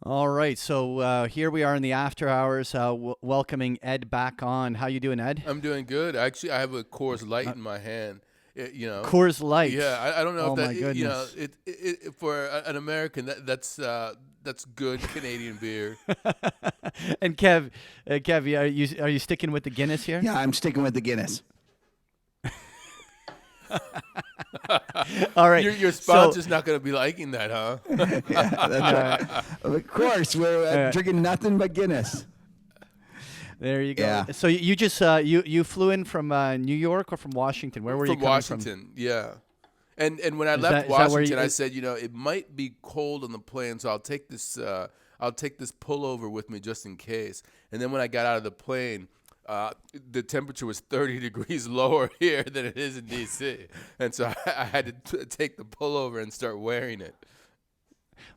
All right, so here we are in the after hours, welcoming Ed back on. How you doing, Ed? I'm doing good. Actually, I have a Coors Light Uh, in my hand. Coors Light. Yeah. I don't know if Oh that, my goodness. for an American that's good Canadian beer. And Kev, are you sticking with the Guinness here? Yeah, I'm sticking with the Guinness. All right. Your So sponsor's not going to be liking that, huh? Yeah, that's uh, right. Of course, we're uh, drinking nothing but Guinness. there you go. Yeah. So you just you flew in from New York or from Washington? Where were you From coming from? Washington, yeah. And when I Is left that where Washington, you? I said, it might be cold on the plane, so I'll take this pullover with me just in case. And then when I got out of the plane, the temperature was 30 degrees lower here than it is in D.C. And so I had to take the pullover and start wearing it.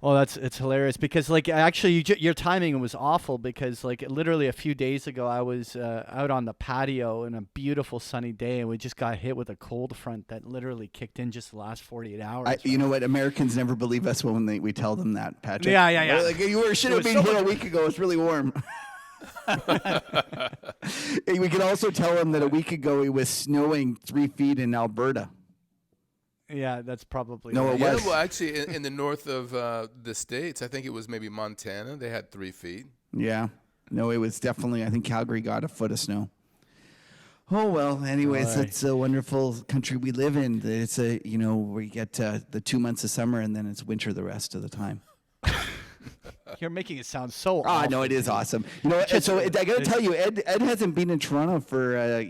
Oh, it's hilarious because like actually your timing was awful because like literally a few days ago I was out on the patio in a beautiful sunny day and we just got hit with a cold front that literally kicked in just the last 48 hours. You know what? Americans never believe us when we tell them that, Patrick. Yeah. Like, should have was been so here a much- week ago. It's really warm. Hey, we could also tell them that a week ago it was snowing 3 feet in Alberta. Yeah, that's probably No, right. it Yeah, was. well, actually, in the north of the states, I think it was maybe Montana, they had 3 feet. Yeah. No, it was definitely, I think Calgary got a foot of snow. Oh, well, anyways, All right. it's a wonderful country we live in. It's we get the 2 months of summer and then it's winter the rest of the time. You're making it sound so Ah, awful. no, it is awesome. You know, I got to tell you, Ed hasn't been in Toronto for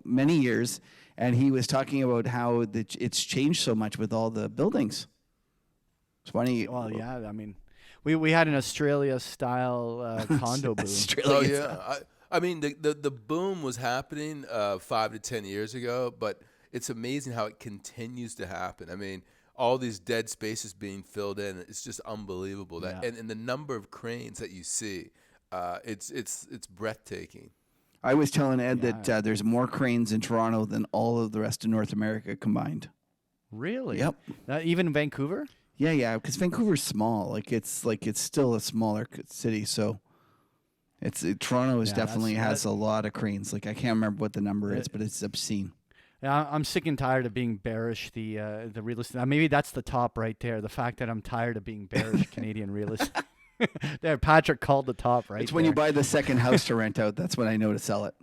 many years, and he was talking about how it's changed so much with all the buildings. It's funny. Well, yeah, I mean we had an Australia style condo boom. Australia. Oh yeah, I mean the boom was happening 5 to 10 years ago, but it's amazing how it continues to happen. I mean, all these dead spaces being filled in, it's just unbelievable. That Yeah. and the number of cranes that you see, it's breathtaking. I was telling Ed Yeah. that there's more cranes in Toronto than all of the rest of North America combined. Really? Yep. Even Vancouver? Yeah, because Vancouver's small. It's still a smaller city, so Toronto is Yeah, definitely that's- has a lot of cranes. Like I can't remember what the number is, but it's obscene. Yeah, I'm sick and tired of being bearish. The real estate. Maybe that's the top right there. The fact that I'm tired of being bearish Canadian real estate. There, Patrick called the top right. It's when you there. buy the second house to rent out. That's when I know to sell it.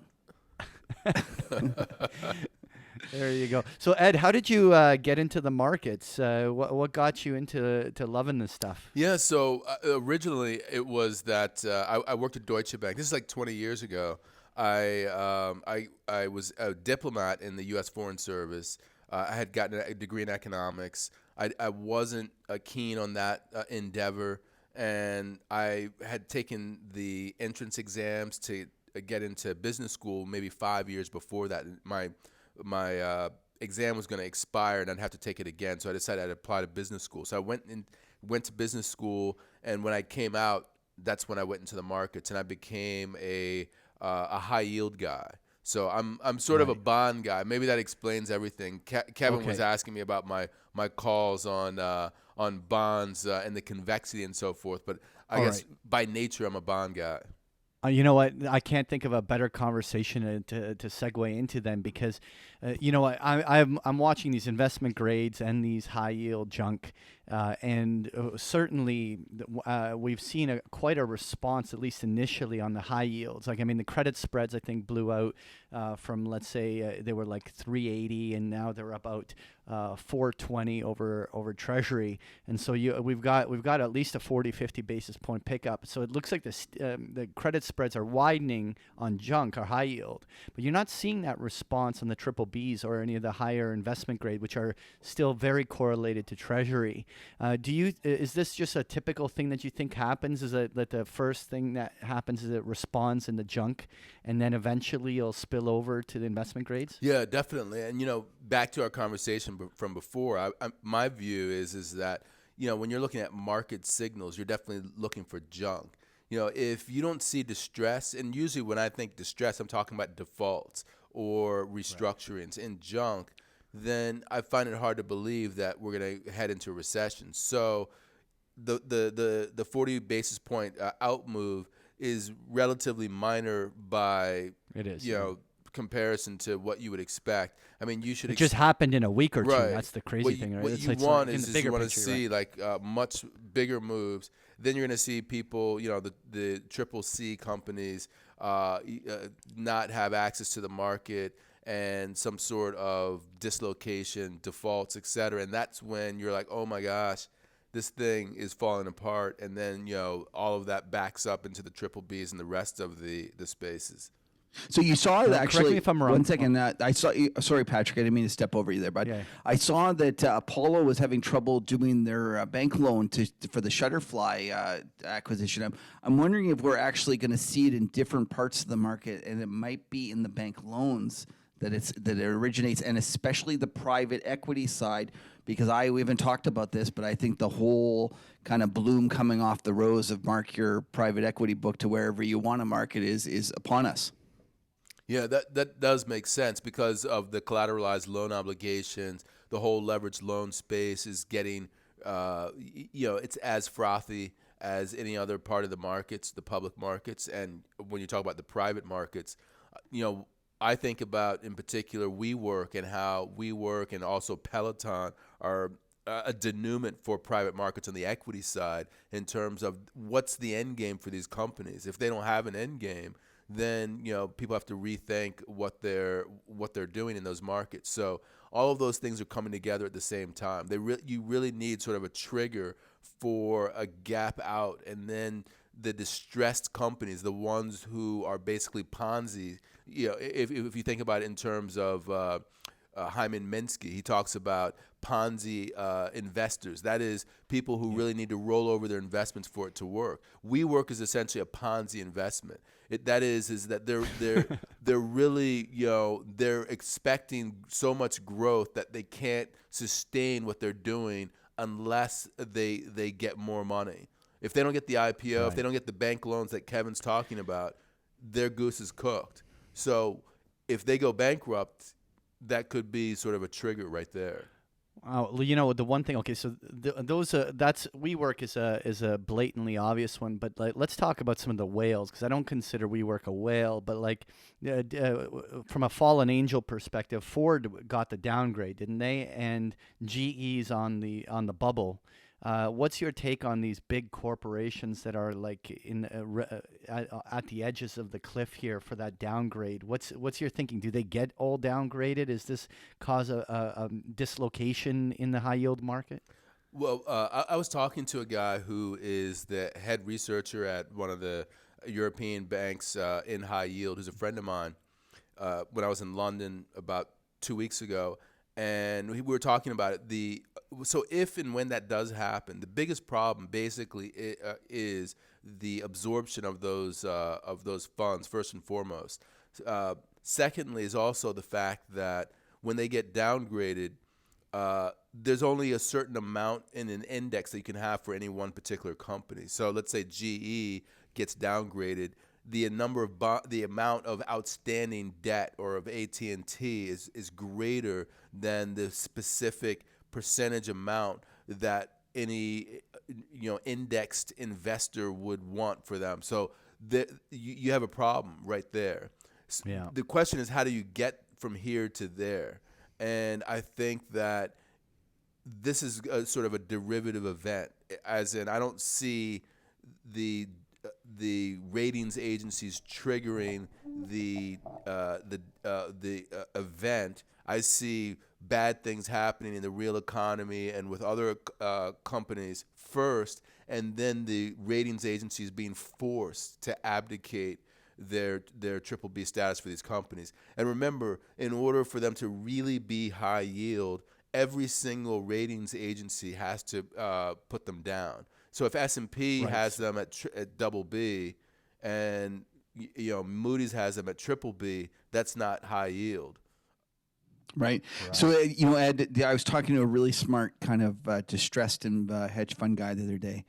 There you go. So Ed, how did you get into the markets? What got you into loving this stuff? Yeah, so originally it was that I worked at Deutsche Bank. This is like 20 years ago. I was a diplomat in the U.S. Foreign Service. I had gotten a degree in economics. I wasn't keen on that endeavor, and I had taken the entrance exams to get into business school maybe 5 years before that. My exam was going to expire, and I'd have to take it again. So I decided I'd apply to business school. So I went to business school, and when I came out, that's when I went into the markets, and I became a high yield guy. So I'm sort of a bond guy. Maybe that explains everything. Kevin was Okay. asking me about my calls on bonds and the convexity and so forth. But I All guess right. by nature I'm a bond guy. You know what? I can't think of a better conversation to segue into then because, you know what? I'm watching these investment grades and these high yield junk, and certainly we've seen quite a response, at least initially, on the high yields. Like I mean, the credit spreads I think blew out from let's say they were like 380, and now they're about 420 over Treasury, and so we've got at least a 40-50 basis point pickup. So it looks like the credit spreads are widening on junk or high yield, but you're not seeing that response on the triple Bs or any of the higher investment grade, which are still very correlated to Treasury. Is this just a typical thing that you think happens? Is it that the first thing that happens is it responds in the junk, and then eventually it'll spill over to the investment grades? Yeah, definitely. And back to our conversation from before, my view is that when you're looking at market signals, you're definitely looking for junk. If you don't see distress, and usually when I think distress, I'm talking about defaults or restructurings in junk, then I find it hard to believe that we're going to head into a recession. So the 40 basis point out move is relatively minor by It is. comparison to what you would expect. I mean, you should It just happened in a week or two. right. That's the crazy thing, right? What It's you it's want like in is, the is bigger you want to picture, see right? like much bigger moves. Then you're going to see people, the triple C companies not have access to the market and some sort of dislocation, defaults, et cetera. And that's when you're like, oh my gosh, this thing is falling apart. And then, all of that backs up into the triple Bs and the rest of the spaces. So you saw Now, actually. correct me if I'm wrong. One second, I saw. Sorry, Patrick, I didn't mean to step over you there, but Yeah. I saw that Apollo was having trouble doing their bank loan for the Shutterfly acquisition. I'm wondering if we're actually going to see it in different parts of the market, and it might be in the bank loans that it originates, and especially the private equity side. Because we haven't talked about this, but I think the whole kind of bloom coming off the rose of mark your private equity book to wherever you want to market is upon us. Yeah, that does make sense because of the collateralized loan obligations. The whole leveraged loan space is getting, it's as frothy as any other part of the markets, the public markets. And when you talk about the private markets, I think about in particular WeWork and how WeWork and also Peloton are a denouement for private markets on the equity side in terms of what's the end game for these companies. If they don't have an end game, then people have to rethink what they're doing in those markets. So all of those things are coming together at the same time. You really need sort of a trigger for a gap out, and then the distressed companies, the ones who are basically Ponzi. If you think about it in terms of Hyman Minsky, he talks about Ponzi investors. That is people who really need to roll over their investments for it to work. WeWork is essentially a Ponzi investment. That is that they're really they're expecting so much growth that they can't sustain what they're doing unless they get more money. If they don't get the IPO, if they don't get the bank loans that Kevin's talking about, their goose is cooked. So if they go bankrupt, that could be sort of a trigger right there. The one thing. Okay, so that's WeWork is a blatantly obvious one, but let's talk about some of the whales because I don't consider WeWork a whale, but from a fallen angel perspective, Ford got the downgrade, didn't they? And GE's on the bubble. What's your take on these big corporations that are like at the edges of the cliff here for that downgrade? What's your thinking? Do they get all downgraded? Is this cause a dislocation in the high yield market? Well, I was talking to a guy who is the head researcher at one of the European banks in high yield, who's a friend of mine, when I was in London about 2 weeks ago. And we were talking about it. So if and when that does happen, the biggest problem basically is the absorption of those funds, first and foremost. Secondly is also the fact that when they get downgraded, there's only a certain amount in an index that you can have for any one particular company. So let's say GE gets downgraded. The amount of outstanding debt or of AT&T is greater than the specific percentage amount that any indexed investor would want for them. So you have a problem right there. Yeah. The question is, how do you get from here to there? And I think that this is sort of a derivative event, as in I don't see the ratings agencies triggering the event. I see bad things happening in the real economy and with other companies first, and then the ratings agencies being forced to abdicate their triple B status for these companies. And remember, in order for them to really be high yield, every single ratings agency has to put them down. So if S&P has them at double B, and Moody's has them at triple B, that's not high yield. Right. So Ed, I was talking to a really smart kind of distressed and hedge fund guy the other day,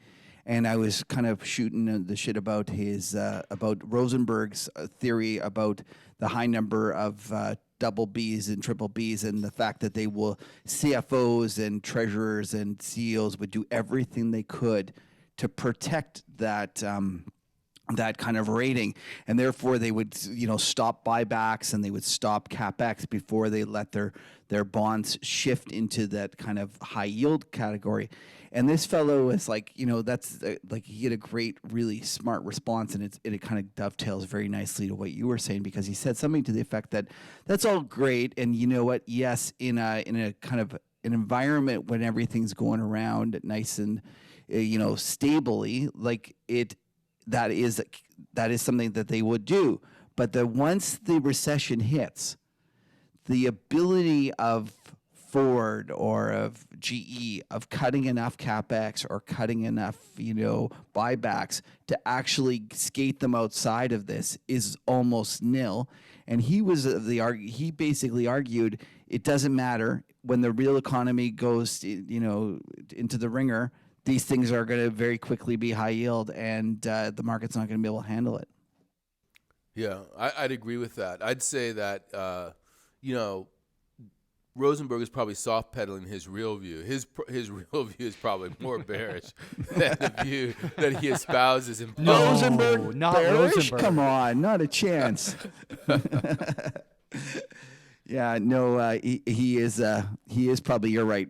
and I was kind of shooting the shit about his about Rosenberg's theory about the high number of double Bs and triple Bs, and the fact that CFOs and treasurers and CEOs would do everything they could to protect that that kind of rating, and therefore they would stop buybacks and they would stop capex before they let their bonds shift into that kind of high yield category. And this fellow is like, that's like he had a great, really smart response, and it kind of dovetails very nicely to what you were saying, because he said something to the effect that that's all great, and you know what? Yes, in a kind of an environment when everything's going around nice and stably, like that is something that they would do. But once the recession hits, the ability of Ford or of GE of cutting enough capex or cutting enough buybacks to actually skate them outside of this is almost nil. And he basically argued it doesn't matter when the real economy goes into the ringer. These things are going to very quickly be high yield, and the market's not going to be able to handle it. Yeah, I'd agree with that. I'd say that, Rosenberg is probably soft pedaling his real view. His real view is probably more bearish than the view that he espouses in public. No, Rosenberg, not bearish? Rosenberg. Come on, not a chance. Yeah, no, he is probably, you're right,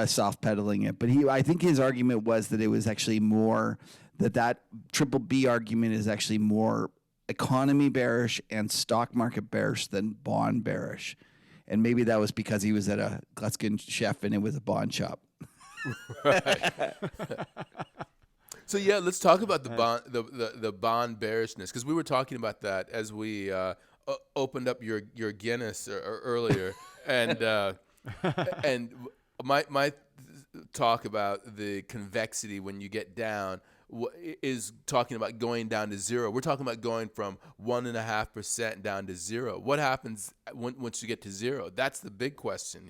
soft pedaling it. But I think his argument was that it was actually more that triple B argument is actually more economy bearish and stock market bearish than bond bearish. And maybe that was because he was at a Gluskin Chef and it was a bond shop. Right. So yeah, let's talk about the bond bearishness, because we were talking about that as we opened up your Guinness earlier, and my talk about the convexity when you get down is talking about going down to zero. We're talking about going from 1.5% down to zero. What happens once you get to zero? That's the big question,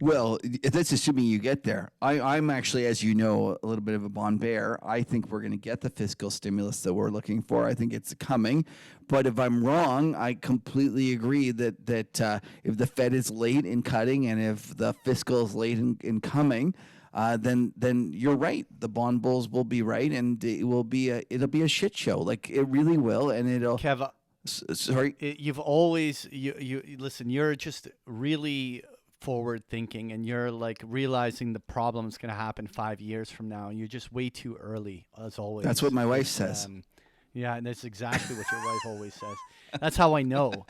Well, that's assuming you get there. I'm actually, as you know, a little bit of a bond bear. I think we're going to get the fiscal stimulus that we're looking for. I think it's coming. But if I'm wrong, I completely agree that if the Fed is late in cutting and if the fiscal is late in coming, then you're right. The bond bulls will be right, and it'll be a shit show. Like it really will, and it'll. Kev, sorry. You've always you listen. You're just really forward thinking, and you're like realizing the problem's going to happen 5 years from now, and you're just way too early, as always. That's what my wife says. Yeah, and that's exactly what your wife always says. That's how I know.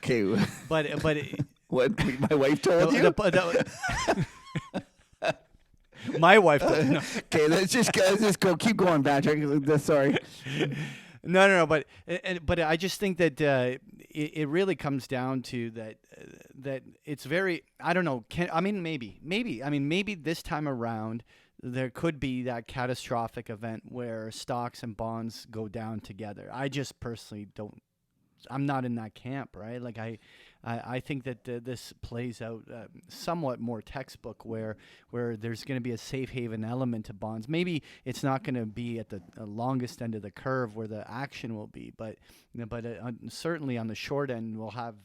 Okay. But what my wife told you? My wife told me. No. Okay, let's just go. Keep going, Patrick. Sorry. No. But I just think that it really comes down to that it's very. I don't know. Maybe this time around there could be that catastrophic event where stocks and bonds go down together. I just personally don't. I'm not in that camp, right? Like I think that this plays out somewhat more textbook, where there's going to be a safe haven element to bonds. Maybe it's not going to be at the longest end of the curve where the action will be, but certainly on the short end we'll have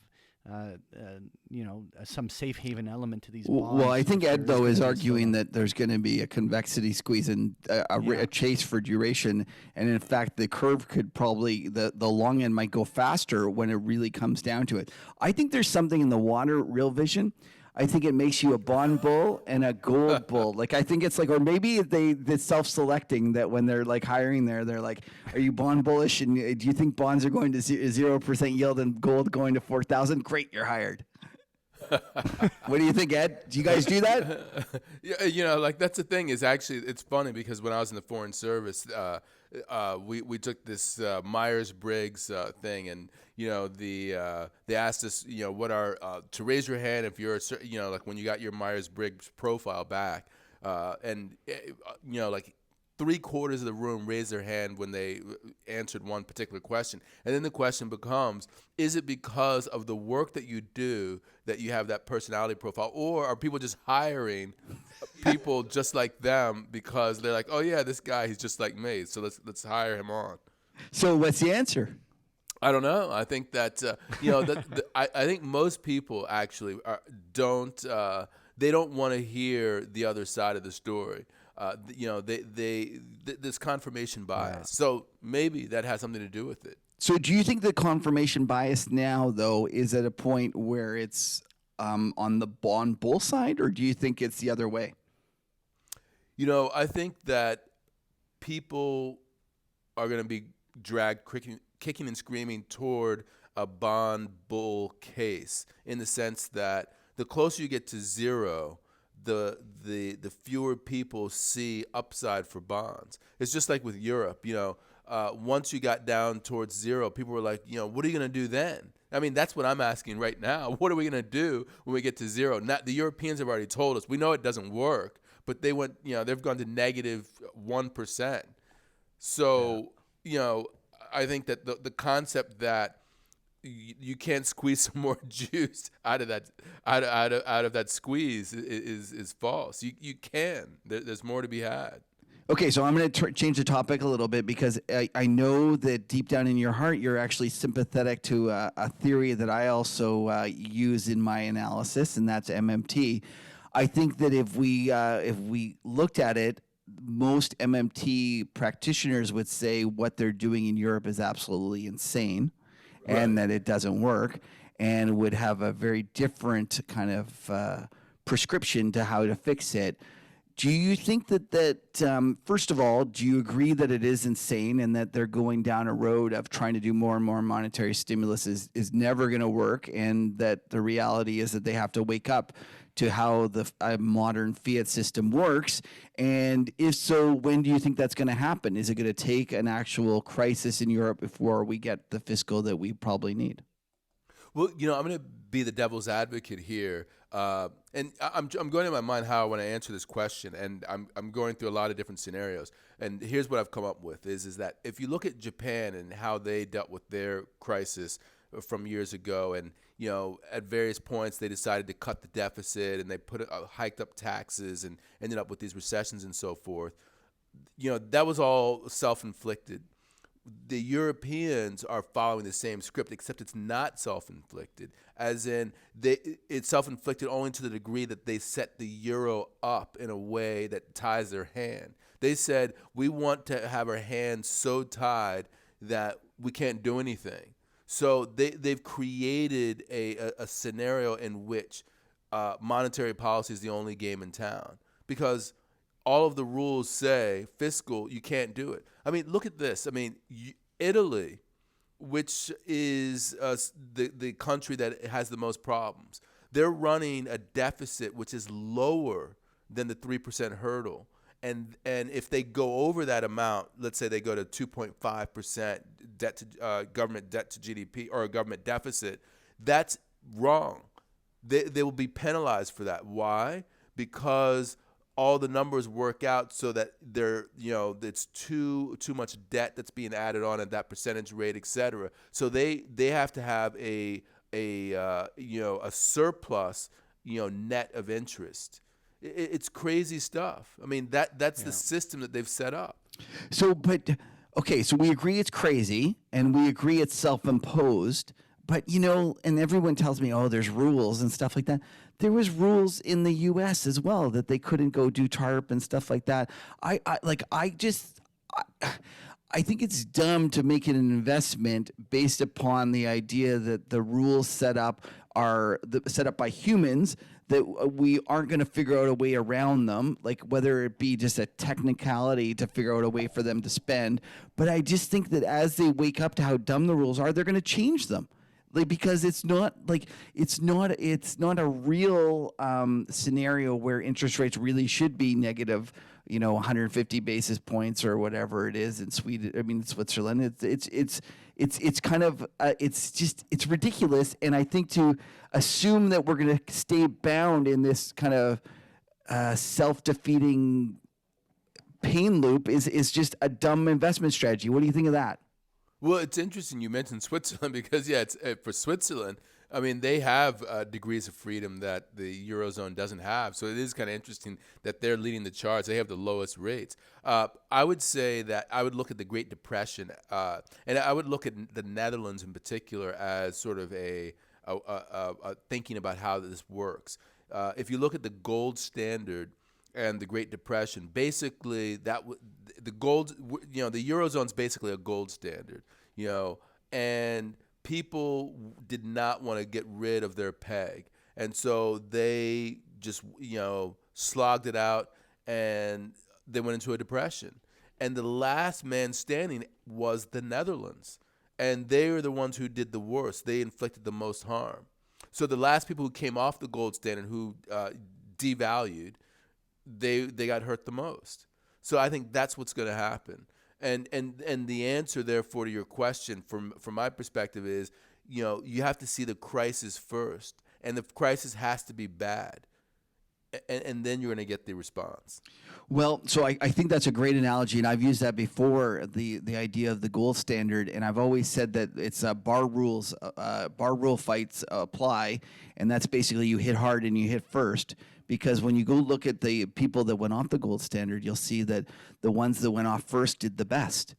some safe haven element to these bonds. Well, I think Ed though is arguing that there's going to be a convexity squeeze and a chase for duration, and in fact the curve could probably the long end might go faster when it really comes down to it. I think there's something in the water, Real Vision. I think it makes you a bond bull and a gold bull. Like I think it's like, or maybe they're self-selecting that when they're like hiring there, they're like, are you bond bullish? And do you think bonds are going to 0% yield and gold going to 4,000? Great, you're hired. What do you think, Ed? Do you guys do that? Yeah, like that's the thing is actually, it's funny because when I was in the Foreign Service, we took this Myers-Briggs thing, and they asked us what are to raise your hand if you're like when you got your Myers-Briggs profile back, and like 3/4 of the room raised their hand when they answered one particular question, and then the question becomes: is it because of the work that you do that you have that personality profile, or are people just hiring people just like them because they're like, oh yeah, this guy, he's just like me, so let's hire him on. So what's the answer? I don't know. I think that I think most people actually don't want to hear the other side of the story. this confirmation bias. So maybe that has something to do with it. So do you think the confirmation bias now, though, is at a point where it's on the on both side, or do you think it's the other way? I think that people are going to be dragged kicking and screaming toward a bond bull case, in the sense that the closer you get to zero, the fewer people see upside for bonds. It's just like with Europe. Once you got down towards zero, people were like, what are you going to do then? I mean, that's what I'm asking right now. What are we going to do when we get to zero? Now, the Europeans have already told us. We know it doesn't work, but they've gone to negative 1%. So, I think that the concept that you can't squeeze some more juice out of that squeeze is false. You can. There's more to be had. Okay, so I'm going to change the topic a little bit, because I know that deep down in your heart, you're actually sympathetic to a theory that I also use in my analysis, and that's MMT. I think that if we looked at it, most MMT practitioners would say what they're doing in Europe is absolutely insane, right, and that it doesn't work, and would have a very different kind of prescription to how to fix it. Do you think that first of all, do you agree that it is insane, and that they're going down a road of trying to do more and more monetary stimulus is never going to work, and that the reality is that they have to wake up to how the modern fiat system works? And if so, when do you think that's going to happen? Is it going to take an actual crisis in Europe before we get the fiscal that we probably need? Well, I'm going to be the devil's advocate here, and I'm going in my mind how I want to answer this question, and I'm going through a lot of different scenarios. And here's what I've come up with is that if you look at Japan and how they dealt with their crisis from years ago, and at various points they decided to cut the deficit, and they hiked up taxes, and ended up with these recessions and so forth. That was all self-inflicted. The Europeans are following the same script, except it's not self-inflicted, as in it's self-inflicted only to the degree that they set the euro up in a way that ties their hand. They said, we want to have our hands so tied that we can't do anything. So they've created a scenario in which monetary policy is the only game in town, because all of the rules say fiscal, you can't do it. I mean, look at this. I mean, Italy, which is the country that has the most problems, they're running a deficit which is lower than the 3% hurdle. And if they go over that amount, let's say they go to 2.5% debt to government debt to GDP, or a government deficit, that's wrong. They will be penalized for that. Why? Because all the numbers work out so that it's too much debt that's being added on at that percentage rate, et cetera. So they have to have a surplus, net of interest. It's crazy stuff. I mean, that's the system that they've set up. So we agree it's crazy, and we agree it's self-imposed. But, and everyone tells me, oh, there's rules and stuff like that. There was rules in the U.S. as well, that they couldn't go do TARP and stuff like that. I think it's dumb to make it an investment based upon the idea that the rules set up are set up by humans, that we aren't going to figure out a way around them, like whether it be just a technicality to figure out a way for them to spend. But I just think that as they wake up to how dumb the rules are, they're going to change them. Because it's not a real scenario where interest rates really should be negative, 150 basis points or whatever it is in Sweden. I mean, Switzerland. It's kind of it's ridiculous. And I think to assume that we're going to stay bound in this kind of self-defeating pain loop is just a dumb investment strategy. What do you think of that? Well, it's interesting you mentioned Switzerland, because, it's for Switzerland, I mean, they have degrees of freedom that the Eurozone doesn't have. So it is kind of interesting that they're leading the charge. They have the lowest rates. I would say that I would look at the Great Depression, and I would look at the Netherlands in particular as sort of a thinking about how this works. If you look at the gold standard and the Great Depression, basically the gold, the Eurozone's basically a gold standard, and people did not want to get rid of their peg. And so they just, slogged it out, and they went into a depression. And the last man standing was the Netherlands. And they were the ones who did the worst. They inflicted the most harm. So the last people who came off the gold standard, who devalued, they got hurt the most. So I think that's what's going to happen. And the answer, therefore, to your question, from my perspective, is you have to see the crisis first, and the crisis has to be bad, and then you're going to get the response. Well, so I think that's a great analogy, and I've used that before, the idea of the gold standard, and I've always said that it's bar rule fights apply, and that's basically you hit hard and you hit first, because when you go look at the people that went off the gold standard, you'll see that the ones that went off first did the best.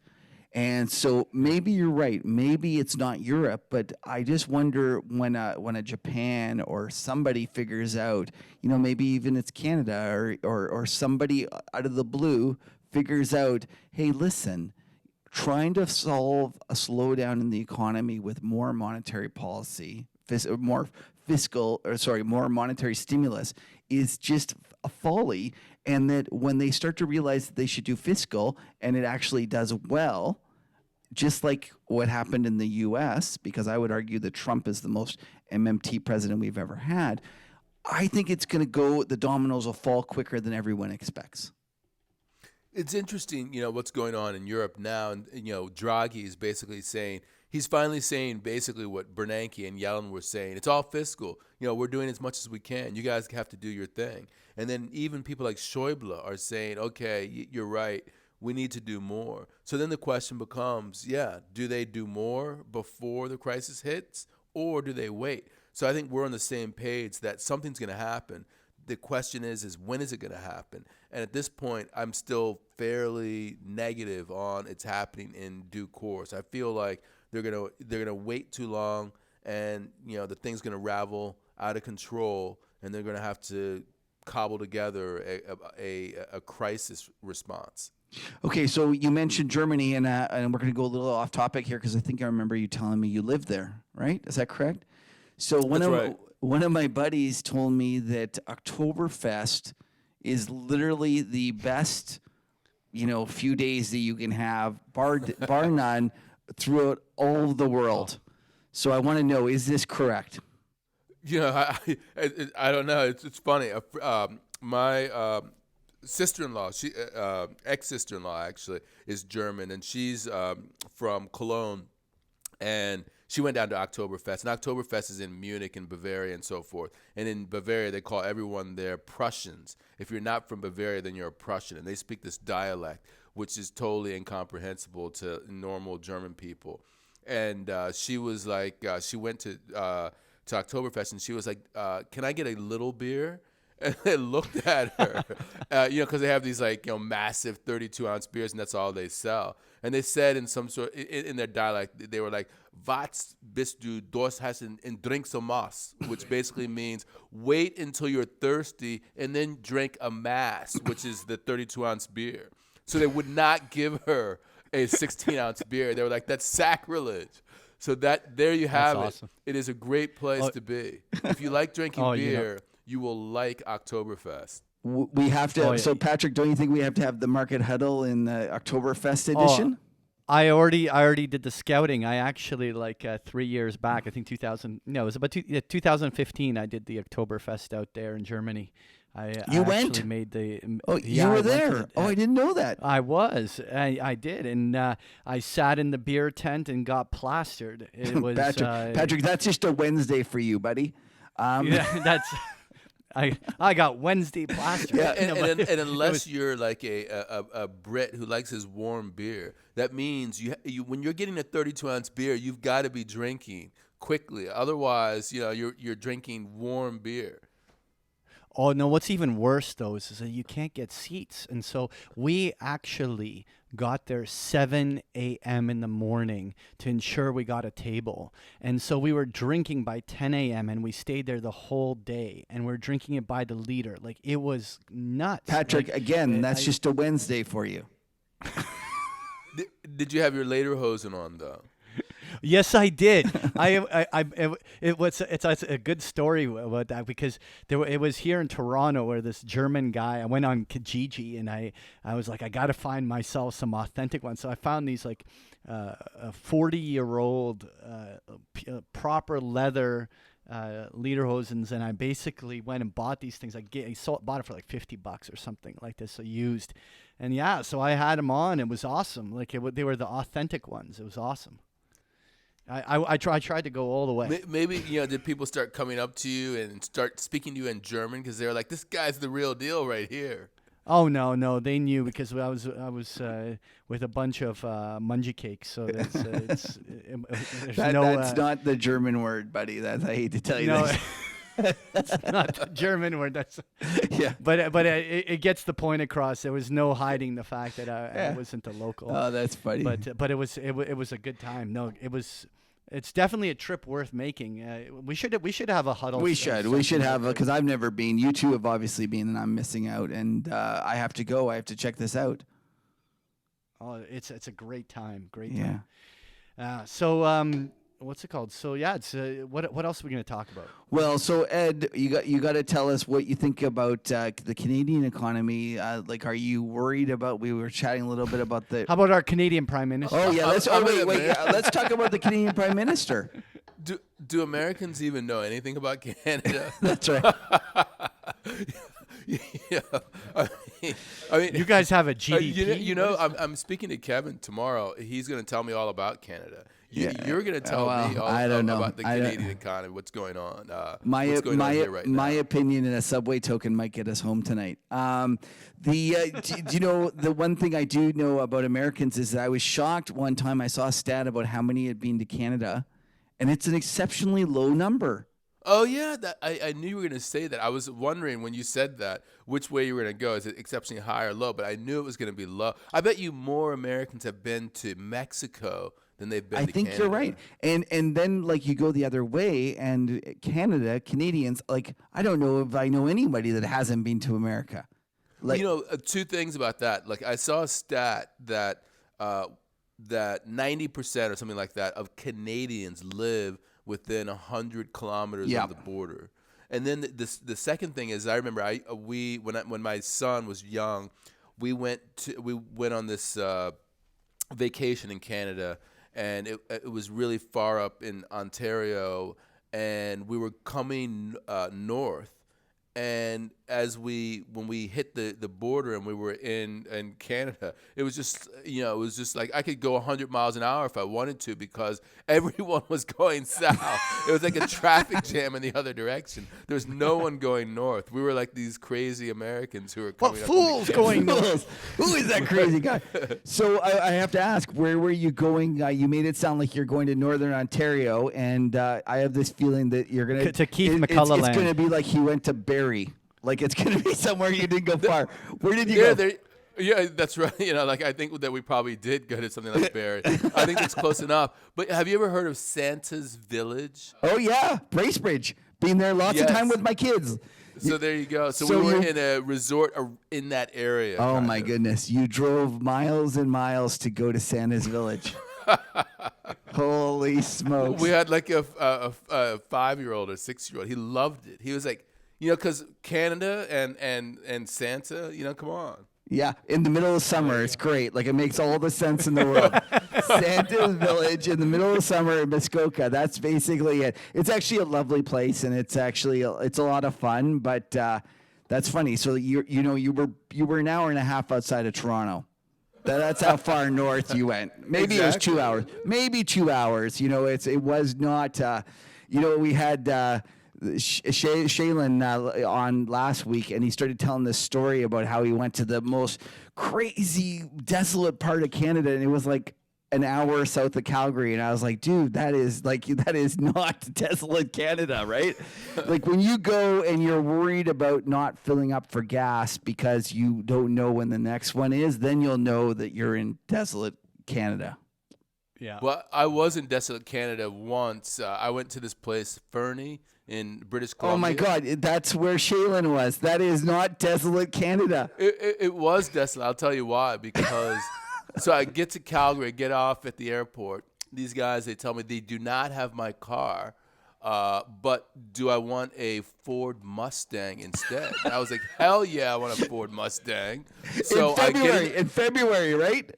And so maybe you're right. Maybe it's not Europe, but I just wonder when a Japan or somebody figures out, maybe even it's Canada or somebody out of the blue figures out, hey, listen, trying to solve a slowdown in the economy with more monetary policy, more monetary stimulus is just a folly. And that when they start to realize that they should do fiscal and it actually does well, just like what happened in the U.S., because I would argue that Trump is the most MMT president we've ever had, I think it's going to the dominoes will fall quicker than everyone expects. It's interesting, what's going on in Europe now. And, Draghi is basically saying, he's finally saying basically what Bernanke and Yellen were saying. It's all fiscal. We're doing as much as we can. You guys have to do your thing. And then even people like Schäuble are saying, okay, you're right. We need to do more. So then the question becomes, do they do more before the crisis hits, or do they wait? So I think we're on the same page that something's going to happen. The question is when is it going to happen? And at this point, I'm still fairly negative on it's happening in due course. I feel like they're gonna wait too long, and the thing's gonna ravel out of control, and they're gonna have to cobble together a crisis response. Okay, so you mentioned Germany, and we're going to go a little off topic here because I think I remember you telling me you lived there, right? Is that correct? So one of my buddies told me that Oktoberfest is literally the best, few days that you can have, bar none, throughout all the world. So I want to know, is this correct? I don't know. It's funny. My sister-in-law, ex-sister-in-law actually, is German, and she's from Cologne, and she went down to Oktoberfest. And Oktoberfest is in Munich and Bavaria and so forth. And in Bavaria, they call everyone there Prussians. If you're not from Bavaria, then you're a Prussian, and they speak this dialect, which is totally incomprehensible to normal German people. And she was like, she went to Oktoberfest, and she was like, can I get a little beer? And they looked at her, because they have these massive 32-ounce beers, and that's all they sell. And they said in some sort, in their dialect, they were like, "Was bist du Durst hast and drink so mas," which basically means wait until you're thirsty and then drink a mass, which is the 32-ounce beer. So they would not give her a 16-ounce beer. They were like, "That's sacrilege." So there you have it. Awesome. It is a great place to be. If you like drinking beer, you will like Oktoberfest. We have to. So, Patrick, don't you think we have to have the Market Huddle in the Oktoberfest edition? I already did the scouting. I actually 3 years back, I think 2015. I did the Oktoberfest out there in Germany. You went? Actually made the. You were there. I didn't know that. I was. I did, and I sat in the beer tent and got plastered. It was Patrick. That's just a Wednesday for you, buddy. That's. I got Wednesday plastered. Yeah, and unless you're like a Brit who likes his warm beer, that means you when you're getting a 32-ounce beer, you've got to be drinking quickly. Otherwise, you're drinking warm beer. Oh no! What's even worse though is that you can't get seats, and so we actually got there 7 a.m. in the morning to ensure we got a table. And so we were drinking by 10 a.m. and we stayed there the whole day. And we're drinking it by the liter. Like, it was nuts. Patrick, Like, again, that's just a Wednesday for you. Did you have your lederhosen on though? Yes, I did. It's a good story about that because it was here in Toronto where this German guy. I went on Kijiji and I was like, I got to find myself some authentic ones. So I found these like 40-year-old proper leather lederhosens, and I basically went and bought these things. Bought it for like $50 or something like this, so used. And yeah, so I had them on. It was awesome. Like they were the authentic ones. It was awesome. I tried to go all the way. Maybe, did people start coming up to you and start speaking to you in German because they're like, this guy's the real deal right here? Oh no, they knew because I was with a bunch of mungie cakes. So that's that's not the German word, buddy. I hate to tell you that. That's not the German word. That's yeah. But it gets the point across. There was no hiding the fact that I wasn't a local. Oh, that's funny. But it was a good time. No, it's definitely a trip worth making. We should have a huddle. We should have because I've never been. You two have obviously been, and I'm missing out. And I have to go. I have to check this out. Oh, it's a great time. Great Yeah. time. What's it called? So yeah, it's what else are we going to talk about? Well, so Ed, you got to tell us what you think about the Canadian economy. Are you worried about? We were chatting a little bit about the. How about our Canadian Prime Minister? Oh yeah, let's let's talk about the Canadian Prime Minister. Do Americans even know anything about Canada? That's right. Yeah, I mean, you guys have a GDP. I'm speaking to Kevin tomorrow. He's going to tell me all about Canada. You're going to tell me all about the Canadian economy, what's going on. What's going on here right now. My opinion in a subway token might get us home tonight. Do you know the one thing I do know about Americans is that I was shocked one time I saw a stat about how many had been to Canada, and it's an exceptionally low number. Oh, yeah, I knew you were going to say that. I was wondering when you said that, which way you were going to go. Is it exceptionally high or low? But I knew it was going to be low. I bet you more Americans have been to Mexico than they've been to Canada. I think you're right. And then, you go the other way, and Canadians, I don't know if I know anybody that hasn't been to America. Two things about that. I saw a stat that 90% or something like that of Canadians live within 100 kilometers of the border. And then the second thing is, I remember when my son was young, we went on this vacation in Canada, and it was really far up in Ontario, and we were coming north. And when we hit the border and we were in Canada, it was just like I could go 100 miles an hour if I wanted to because everyone was going south. It was like a traffic jam in the other direction. There was no one going north. We were like these crazy Americans who were coming up. Fools going north. Who is that crazy guy? So I have to ask, where were you going? You made it sound like you're going to Northern Ontario, and I have this feeling that you're going to Keith McCullough It's going to be like he went to Barrie. It's going to be somewhere you didn't go far. Where did you go? Yeah, that's right. I think that we probably did go to something like Barrie. I think it's close enough. But have you ever heard of Santa's Village? Oh, yeah. Bracebridge. Been there lots of time with my kids. So there you go. So we were in a resort in that area. Oh, my goodness. You drove miles and miles to go to Santa's Village. Holy smokes. We had a 5-year-old or 6-year-old. He loved it. He was like, because Canada and Santa, come on. Yeah, in the middle of summer, it's great. It makes all the sense in the world. Santa's Village in the middle of summer in Muskoka. That's basically it. It's actually a lovely place, and it's a lot of fun. But that's funny. So you were an hour and a half outside of Toronto. That's how far north you went. Maybe It was 2 hours. Maybe 2 hours. It was not. We had. Shaylin on last week, and he started telling this story about how he went to the most crazy, desolate part of Canada, and it was like an hour south of Calgary, and I was like, dude, that is not desolate Canada, right? Like when you go and you're worried about not filling up for gas because you don't know when the next one is, then you'll know that you're in desolate Canada. Yeah. Well, I was in desolate Canada once. I went to this place, Fernie, in British Columbia. Oh my God, that's where Shaylin was. That is not desolate Canada. It was desolate. I'll tell you why. Because so I get to Calgary, get off at the airport. These guys, they tell me they do not have my car, but do I want a Ford Mustang instead? And I was like, hell yeah, I want a Ford Mustang. So in February, right?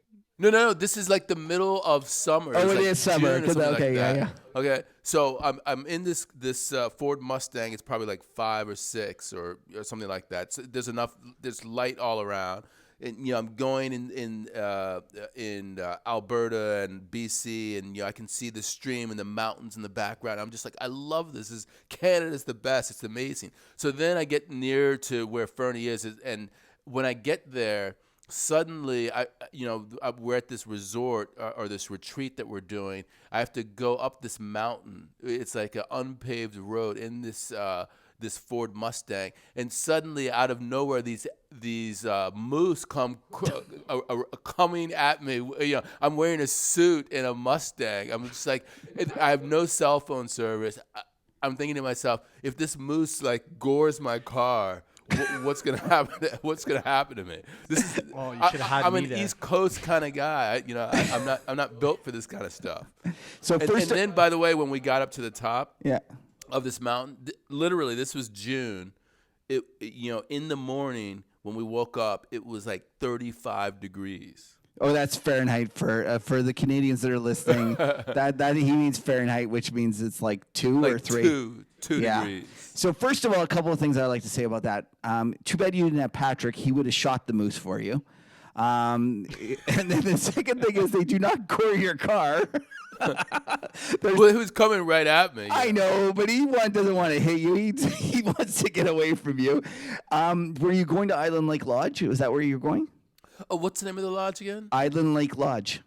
No. This is like the middle of summer. Oh, It's it like is summer. June or something Okay, like that. yeah. Okay, so I'm in this Ford Mustang. It's probably like 5 or 6 or something like that. So there's light all around, and I'm going in Alberta and BC, and I can see the stream and the mountains in the background. I'm just like, I love this. Canada's the best. It's amazing. So then I get near to where Fernie is, and when I get there, suddenly, we're at this resort or this retreat that we're doing. I have to go up this mountain. It's like an unpaved road in this Ford Mustang, and suddenly, out of nowhere, these moose come coming at me. I'm wearing a suit and a Mustang. I'm just like, I have no cell phone service. I'm thinking to myself, if this moose like gores my car, what's gonna happen? What's gonna happen to me? This is. Well, you should have had I'm me an there. East Coast kind of guy. I'm not built for this kind of stuff. So And then, by the way, when we got up to the top yeah. of this mountain, literally, this was June. In the morning when we woke up, it was like 35 degrees. Oh, that's Fahrenheit for the Canadians that are listening. that he means Fahrenheit, which means it's like 2 or 3. Two degrees. So first of all, a couple of things I'd like to say about that. Too bad you didn't have Patrick. He would have shot the moose for you. And then the second thing is they do not gore your car. Well, he was coming right at me. I know, but doesn't want to hit you. He wants to get away from you. Were you going to Island Lake Lodge? Was that where you were going? Oh, what's the name of the lodge again? Island Lake Lodge.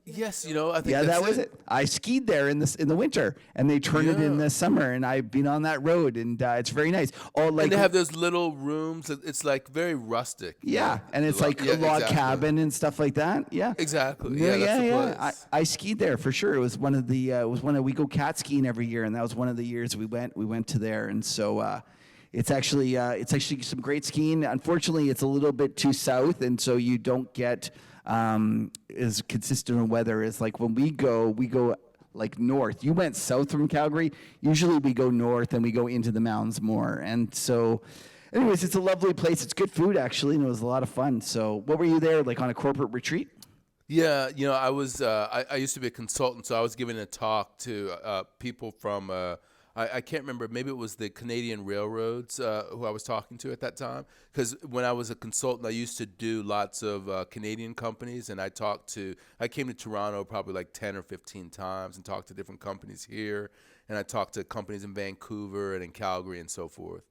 Yes, I think That was it. I skied there in the winter, and they turn it in the summer, and I've been on that road, and it's very nice. And they have those little rooms. It's like very rustic. Yeah, and it's like a log cabin and stuff like that. Yeah, exactly. Yeah, that's the place. I skied there for sure. It was one of the we go cat skiing every year, and that was one of the years we went to there, and so. It's actually some great skiing. Unfortunately, it's a little bit too south, and so you don't get as consistent of weather as like when we go like north. You went south from Calgary. Usually we go north and we go into the mountains more. And so, anyways, it's a lovely place. It's good food actually, and it was a lot of fun. So, what were you there like on a corporate retreat? Yeah, I was. I used to be a consultant, so I was giving a talk to people from. I can't remember. Maybe it was the Canadian Railroads who I was talking to at that time. Because when I was a consultant, I used to do lots of Canadian companies, and I came to Toronto probably like 10 or 15 times and talked to different companies here, and I talked to companies in Vancouver and in Calgary and so forth.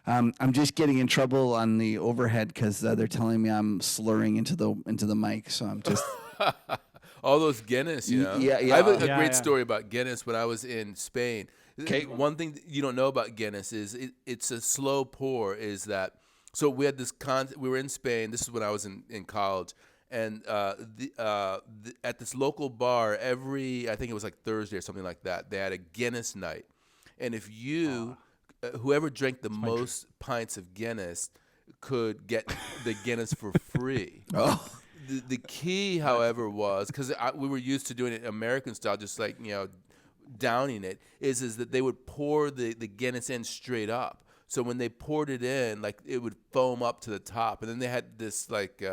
I'm just getting in trouble on the overhead because they're telling me I'm slurring into the mic, so I'm just. All those Guinness, Yeah. I have a great story about Guinness when I was in Spain. Okay. One thing that you don't know about Guinness is it's a slow pour. Is that so? We had this we were in Spain. This is when I was in college, and at this local bar, I think it was like Thursday or something like that, they had a Guinness night, and if whoever drank the most pints of Guinness could get the Guinness for free. Oh. The key, however, was because we were used to doing it American style, just like downing it, is that they would pour the Guinness in straight up. So when they poured it in, like it would foam up to the top, and then they had this like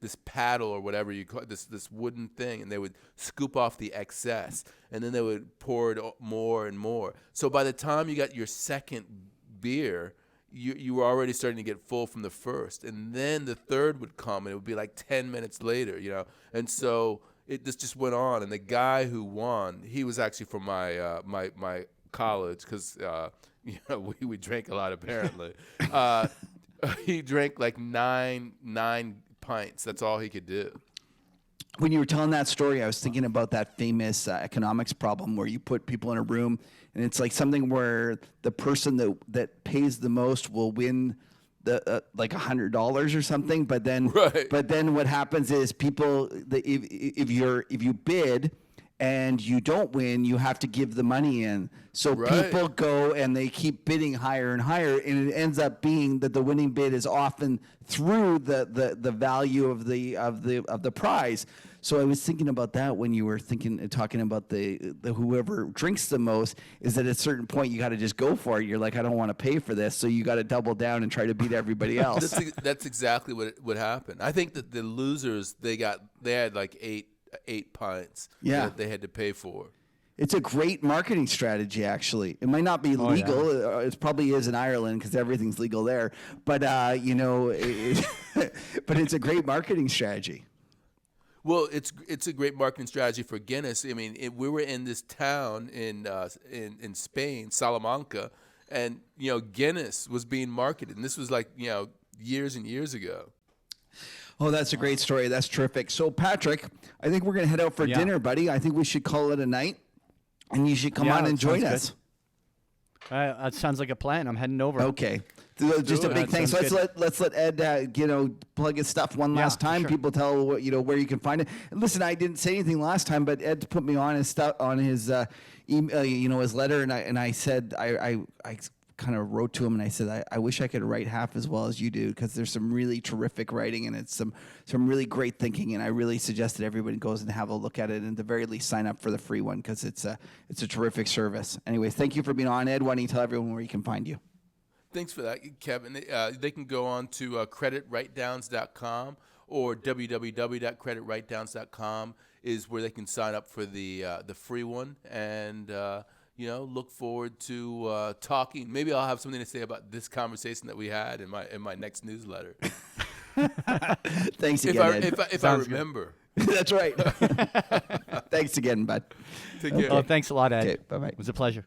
this paddle or whatever you call it, this wooden thing, and they would scoop off the excess, and then they would pour it more and more. So by the time you got your second beer, you were already starting to get full from the first, and then the third would come, and it would be like 10 minutes later, and so this just went on. And the guy who won, he was actually from my my college because we drank a lot apparently. He drank like nine pints. That's all he could do. when you were telling that story, I was thinking about that famous economics problem where you put people in a room, and it's like something where the person that pays the most will win the like $100 or something. But then, Right. but then what happens is people, if you bid and you don't win, you have to give the money in. So Right. people go and they keep bidding higher and higher, and it ends up being that the winning bid is often through the value of the prize. So I was thinking about that when you were talking about the whoever drinks the most, is that at a certain point you got to just go for it. You're like, I don't want to pay for this, so you got to double down and try to beat everybody else. That's exactly what happened. I think that the losers they had like eight pints Yeah. that they had to pay for. It's a great marketing strategy, actually. It might not be legal. It probably is in Ireland because everything's legal there. But but it's a great marketing strategy. Well, it's a great marketing strategy for Guinness. I mean, we were in this town in Spain, Salamanca, and Guinness was being marketed, and this was like years and years ago. Oh, that's a great story. That's terrific. So, Patrick, I think we're going to head out for dinner, buddy. I think we should call it a night, and you should come on and join us. That sounds like a plan. I'm heading over. Okay. Just a big thanks. Let's let Ed plug his stuff one last time. Sure. People tell where you can find it. And listen, I didn't say anything last time, but Ed put me on his stuff on his email, his letter, and I said I kind of wrote to him and I said I wish I could write half as well as you do, because there's some really terrific writing and it's some really great thinking, and I really suggest that everybody goes and have a look at it, and at the very least sign up for the free one, because it's a terrific service. Anyways, thank you for being on, Ed. Why don't you tell everyone where you can find you? Thanks for that, Kevin. They can go on to creditwritedowns.com or www.creditwritedowns.com is where they can sign up for the free one, and look forward to talking. Maybe I'll have something to say about this conversation that we had in my next newsletter. Thanks again, Ed. If I remember. That's right. Thanks again, bud. Take care. Oh, thanks a lot, Ed. Okay, bye-bye. It was a pleasure.